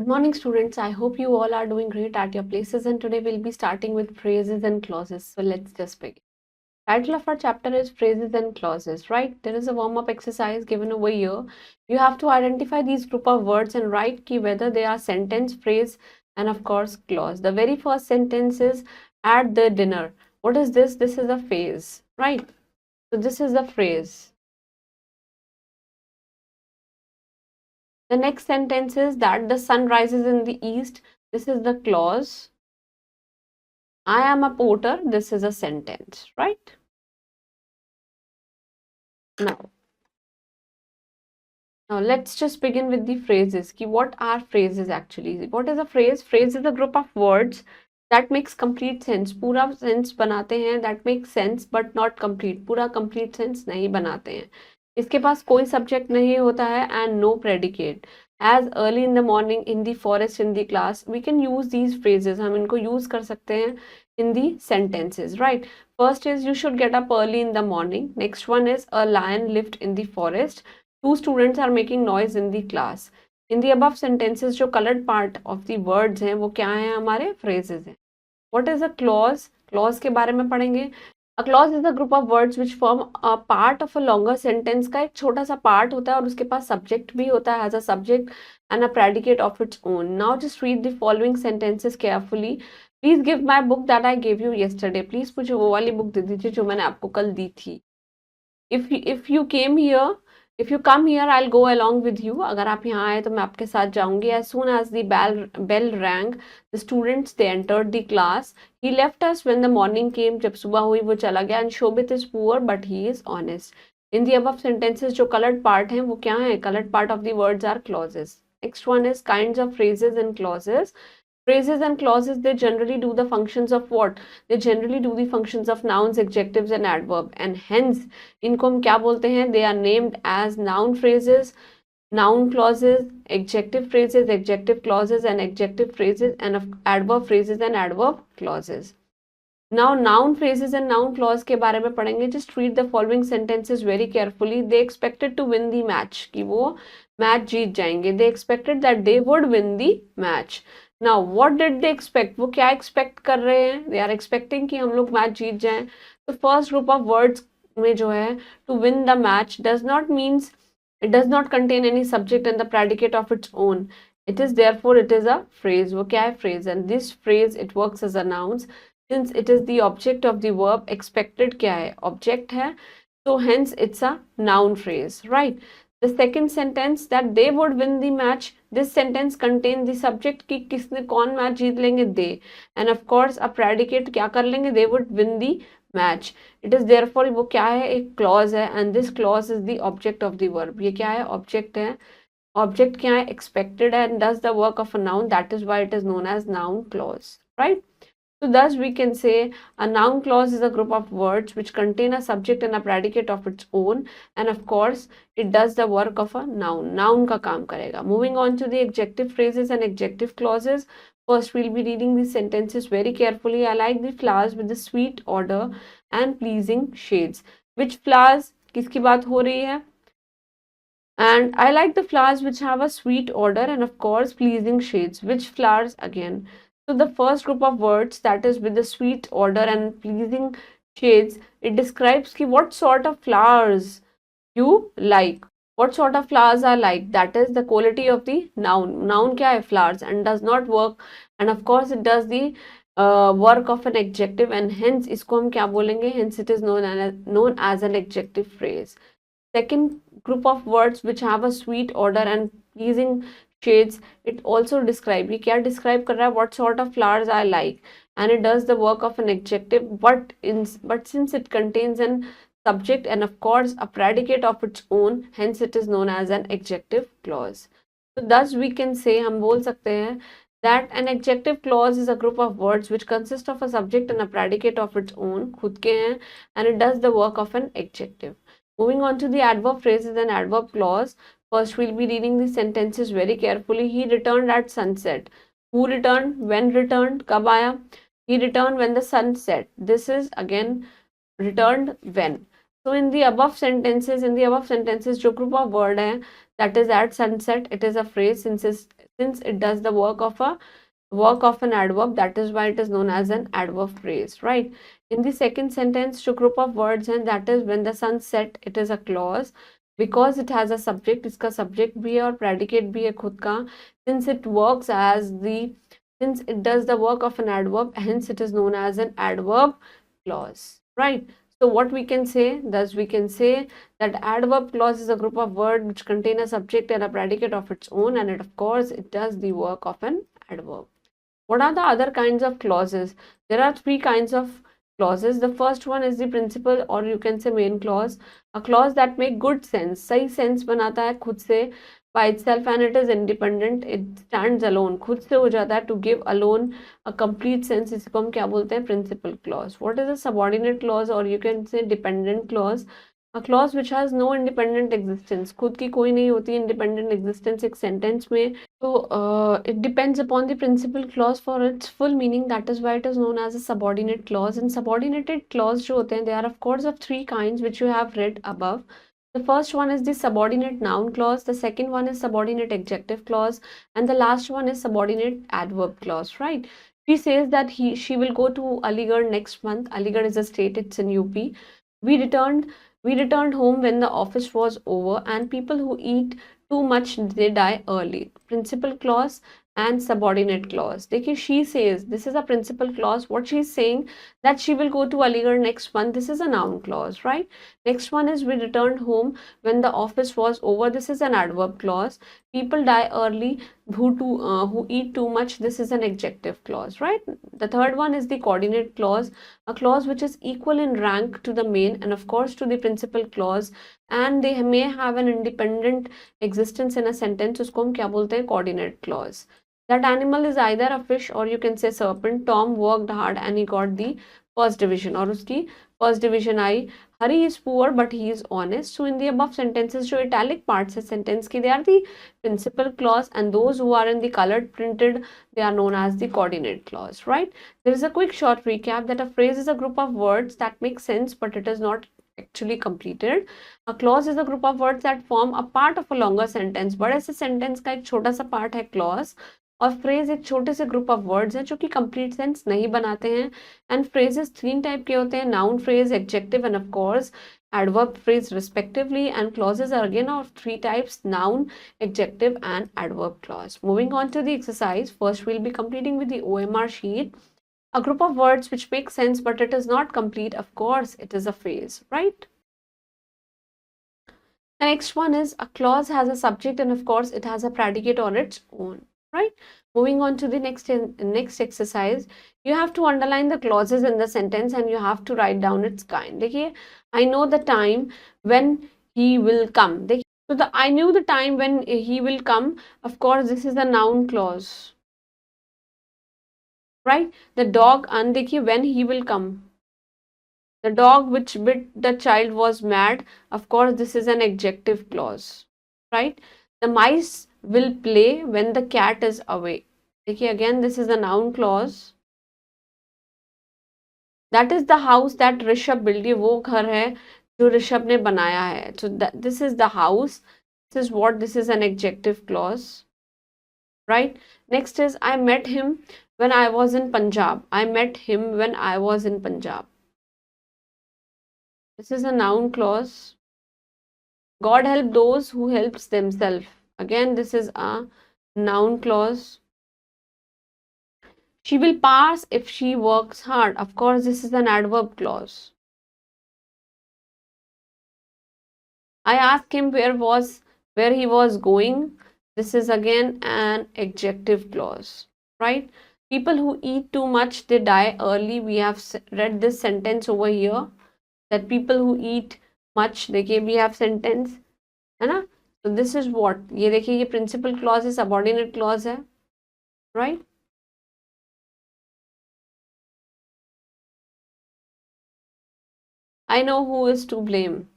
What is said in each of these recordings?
Good morning, students. I hope you all are doing great at your places, and today we'll be starting with phrases and clauses. So let's just begin. Title of our chapter is phrases and clauses, right? There is a warm-up exercise given over here. You have to identify these group of words and write key whether they are sentence, phrase, and of course clause. The very first sentence is at the dinner. What is this? This is a phrase, right? So this is the phrase. The next sentence is that the sun rises in the east. This is the clause. I am a porter. This is a sentence, right? Now, let's just begin with the phrases. What are phrases actually? What is a phrase? Phrase is a group of words that makes complete sense. पूरा sense बनाते हैं. That makes sense but not complete. पूरा complete sense नहीं बनाते हैं. इसके पास कोई subject नहीं होता है and no predicate. As early in the morning, in the forest, in the class, we can use these phrases. हम इनको use कर सकते हैं in the sentences, right? First is you should get up early in the morning. Next one is a lion lived in the forest. Two students are making noise in the class. In the above sentences, जो colored part of the words हैं वो क्या हैं हमारे phrases हैं. What is a clause? Clause के बारे में पढ़ेंगे. A clause is a group of words which form a part of a longer sentence. का एक छोटा सा part होता है और उसके पास subject भी होता है, has a subject and a predicate of its own. Now just read the following sentences carefully. Please give my book that I gave you yesterday. Please मुझे वो वाली book दे दीजिए जो मैंने आपको कल दी थी. If you came here, if you come here, I'll go along with you. अगर आप यहाँ आए तो मैं आपके साथ जाऊंगी. As soon as the bell rang, the students they entered the class. He left us when the morning came. जब सुबह हुई वो चला गया. And Shobit is poor, but he is honest. In the above sentences, जो colored part हैं वो क्या है? Colored part of the words are clauses. Next one is kinds of phrases and clauses. Phrases and clauses, they generally do the functions of what? They generally do the functions of nouns, adjectives and adverb, and hence इनको हम क्या बोलते हैं? They are named as noun phrases, noun clauses, adjective phrases, adjective clauses and adjective phrases, and adverb phrases and adverb clauses. Now noun phrases and noun clause के बारे में पढ़ेंगे. Just read the following sentences very carefully. They expected to win the match, कि वो match जीत जाएंगे. They expected that they would win the match. Now what did they expect? वो क्या expect कर रहे हैं? They are expecting कि हम लोग मैच जीत जाएं. तो first group of words में जो है to win the match does not means, it does not contain any subject and the predicate of its own. It is therefore it is a phrase. वो क्या है? Phrase. And this phrase it works as a noun since it is the object of the verb. Expected क्या है? Object है. So hence it's a noun phrase, right? The second sentence that they would win the match, this sentence contains the subject कि किसने कौन match जीत लेंगे? They. And of course a predicate क्या कर लेंगे? They would win the match. It is therefore वो क्या है? एक clause है and this clause is the object of the verb. ये क्या है? Object है. Object क्या है? Expected and does the work of a noun. That is why it is known as noun clause, right? So thus we can say a noun clause is a group of words which contain a subject and a predicate of its own, and of course it does the work of a noun. Noun का काम करेगा. Moving on to the adjective phrases and adjective clauses. First we'll be reading these sentences very carefully. I like the flowers with the sweet odor and pleasing shades. Which flowers? किसकी बात हो रही है? And I like the flowers which have a sweet odor and of course pleasing shades. Which flowers again? So the first group of words that is with the sweet odor and pleasing shades, it describes ki what sort of flowers you like. What sort of flowers are like? That is the quality of the noun. Noun kya hai? Flowers, and does not work. And of course it does the work of an adjective, and hence isko hum kya bolenge? Hence it is known as an adjective phrase. Second group of words which have a sweet odor and pleasing shades, it also describe, ये क्या describe कर रहा है? What sort of flowers I like, and it does the work of an adjective, but since it contains an subject and of course a predicate of its own, hence it is known as an adjective clause. So thus we can say, हम बोल सकते हैं that an adjective clause is a group of words which consist of a subject and a predicate of its own, खुद के हैं, and it does the work of an adjective. Moving on to the adverb phrases and adverb clause. First, we'll be reading the sentences very carefully. He returned at sunset. Who returned? When returned? कब आया? He returned when the sun set. This is again returned when. So in the above sentences, जो group of word है, that is at sunset, it is a phrase since since it does the work of an adverb, that is why it is known as an adverb phrase, right? In the second sentence, जो group of words and that is when the sun set, it is a clause because it has a subject, इसका subject भी है और predicate भी है खुद का, since it works as the since it does the work of an adverb, hence it is known as an adverb clause, right? So what we can say, thus we can say that adverb clause is a group of words which contain a subject and a predicate of its own, and it, of course, it does the work of an adverb. What are the other kinds of clauses? There are three kinds of clauses. The first one is the principal or you can say main clause, a clause that make good sense, सही sense बनाता है खुद से by itself and it is independent, it stands alone, खुद से हो जाता है, to give alone a complete sense, इसको हम क्या बोलते हैं? Principal clause. What is a subordinate clause or you can say dependent clause? A clause which has no independent existence, खुद की कोई नहीं होती independent existence एक sentence में. So it depends upon the principal clause for its full meaning. That is why it is known as a subordinate clause. And subordinated clause जो होते हैं, they are of course of three kinds which you have read above. The first one is the subordinate noun clause, the second one is subordinate adjective clause, and the last one is subordinate adverb clause, right? She says that she will go to Aligarh next month. Aligarh is a state, it's in UP. We returned home when the office was over, and people who eat too much they die early. Principal clause and subordinate clause. देखिए, she says, this is a principal clause. What she is saying that she will go to Aligarh next month. This is a noun clause, right? Next one is we returned home when the office was over. This is an adverb clause. People die early who eat too much. This is an adjective clause, right? The third one is the coordinate clause, a clause which is equal in rank to the main and of course to the principal clause, and they may have an independent existence in a sentence. उसको हम क्या बोलते हैं? Coordinate clause. That animal is either a fish or you can say serpent. Tom worked hard and he got the first division, और उसकी first division I. Hari is poor but he is honest. So in the above sentences, जो italic parts है sentence की, they are the principal clause, and those who are in the colored printed, they are known as the coordinate clause, right? There is a quick short recap that a phrase is a group of words that make sense but it is not actually completed. A clause is a group of words that form a part of a longer sentence. बड़े से sentence का एक छोटा सा part है clause, और phrase एक छोटे से ग्रुप ऑफ वर्ड्स हैं जो कि कंप्लीट सेंस नहीं बनाते हैं. एंड फ्रेजेस तीन टाइप के होते हैं, noun phrase, adjective end of course adverb phrase respectively, and clauses are again of three types: noun, adjective and adverb clause. Moving on to the exercise, first we'll be completing with the OMR sheet. A group of words which make sense but it is not complete, of course it is a phrase, right? The next one is a clause has a subject and of course it has a predicate on its own, right? Moving on to the next exercise, you have to underline the clauses in the sentence and you have to write down its kind. देखिए, I know the time when he will come. देखिए, so the I knew the time when he will come, of course this is a noun clause, right? The dog, and देखिए when he will come, the dog which bit the child was mad, of course this is an adjective clause, right? The mice will play when the cat is away. देखिए, again this is a noun clause. That is the house that Rishabh built. ये वो घर है जो ऋषभ ने बनाया है. So this is the house. This is what? This is an adjective clause, right? Next is I met him when I was in Punjab. I met him when I was in Punjab. This is a noun clause. God help those who helps themselves. Again, this is a noun clause. She will pass if she works hard. Of course, this is an adverb clause. I asked him where he was going. This is again an adjective clause, right? People who eat too much, they die early. We have read this sentence over here, that people who eat much, देखिए we have sentence, है ना? So this is what, ये देखिए ये principal clause है, subordinate clause है, right? I know who is to blame.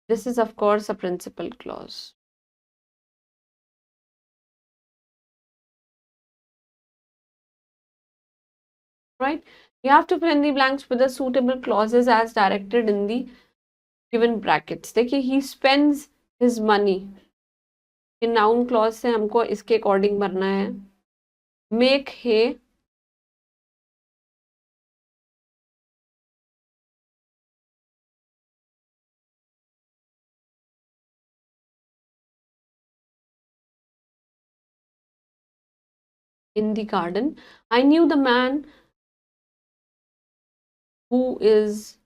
This is of course a principal clause. Right? You have to fill in the blanks with the suitable clauses as directed in the given brackets. देखिए, he spends his money. कि noun clause से हमको इसके according भरना है. Make हे, in the garden. I knew the man who is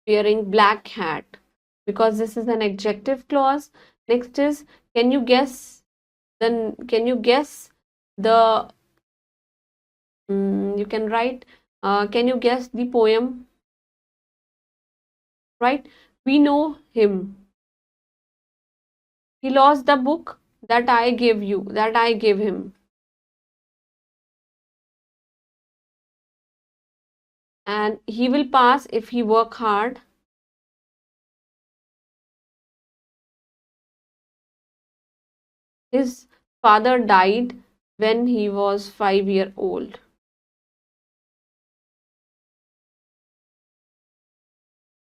wearing black hat, because this is an adjective clause. Next is, can you guess can you guess the you can write, can you guess the poem, right? We know him. He lost the book that I gave him. And he will pass if he work hard. His father died when he was 5 years old.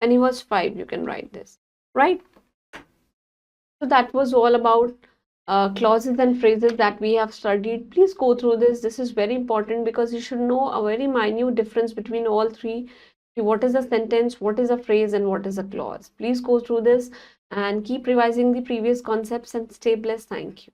When he was 5, you can write this, right? So that was all about clauses and phrases that we have studied. Please go through this. This is very important because you should know a very minute difference between all three. What is a sentence, what is a phrase, and what is a clause. Please go through this and keep revising the previous concepts and stay blessed. Thank you.